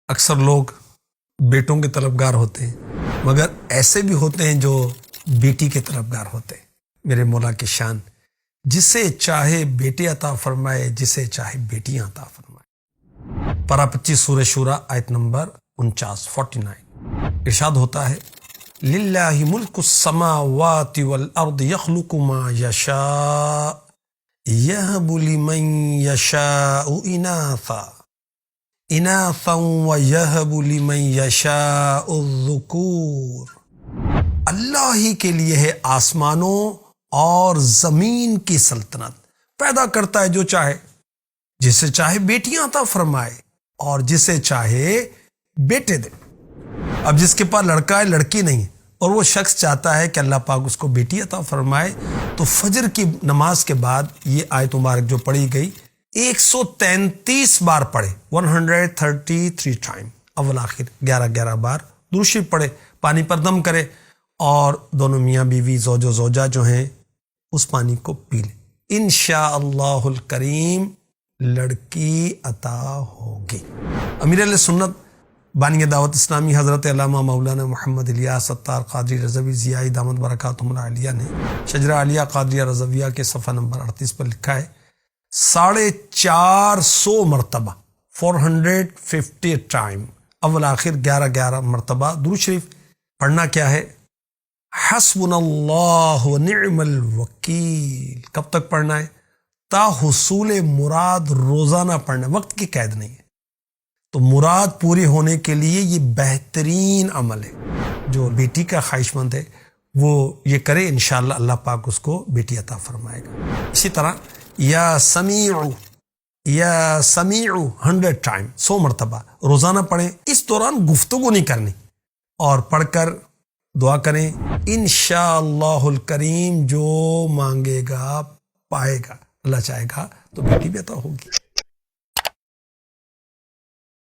اکثر لوگ بیٹوں کے طلبگار ہوتے ہیں، مگر ایسے بھی ہوتے ہیں جو بیٹی کے طلبگار ہوتے ہیں۔ میرے مولا کی شان، جسے چاہے بیٹے عطا فرمائے، جسے چاہے بیٹیاں عطا فرمائے۔ پارہ 25 سورہ شورى آیت نمبر 49 ارشاد ہوتا ہے، للہ ملک السماوات والارض یخلق ما یشاء یہب لمن یشاء اناثا ویہب لمن یشاء الذکور۔ اللہ ہی کے لیے ہے آسمانوں اور زمین کی سلطنت، پیدا کرتا ہے جو چاہے، جسے چاہے بیٹیاں عطا فرمائے اور جسے چاہے بیٹے دے۔ اب جس کے پاس لڑکا ہے، لڑکی نہیں، اور وہ شخص چاہتا ہے کہ اللہ پاک اس کو بیٹی عطا فرمائے، تو فجر کی نماز کے بعد یہ آیت مبارک جو پڑھی گئی 133 بار پڑھے، 133 ٹائم، اول آخر 11 بار درود شریف پڑھے، پانی پر دم کرے، اور دونوں میاں بیوی زوج و زوجہ جو ہیں اس پانی کو پی لیں، انشاءاللہ الکریم لڑکی عطا ہوگی۔ امیر اہل سنت بانی دعوت اسلامی حضرت علامہ مولانا محمد الیاس ستار قادری رضوی ضیائی دامت برکاتہم العالیہ نے شجرہ عالیہ قادریہ رضویہ کے صفحہ نمبر 38 پر لکھا ہے، 450 مرتبہ 450 ٹائم اول آخر 11 مرتبہ درود شریف پڑھنا کیا ہے؟ حسبنا اللہ ونعم الوکیل۔ کب تک پڑھنا ہے؟ تا حصول مراد روزانہ پڑھنا، وقت کی قید نہیں ہے۔ تو مراد پوری ہونے کے لیے یہ بہترین عمل ہے۔ جو بیٹی کا خواہش مند ہے وہ یہ کرے، انشاءاللہ اللہ پاک اس کو بیٹی عطا فرمائے گا۔ اسی طرح یا سمیع 100 ٹائم 100 مرتبہ روزانہ پڑھیں، اس دوران گفتگو نہیں کرنی، اور پڑھ کر دعا کریں، انشاءاللہ الکریم جو مانگے گا پائے گا، اللہ چاہے گا تو بیٹی بھی عطا ہوگی۔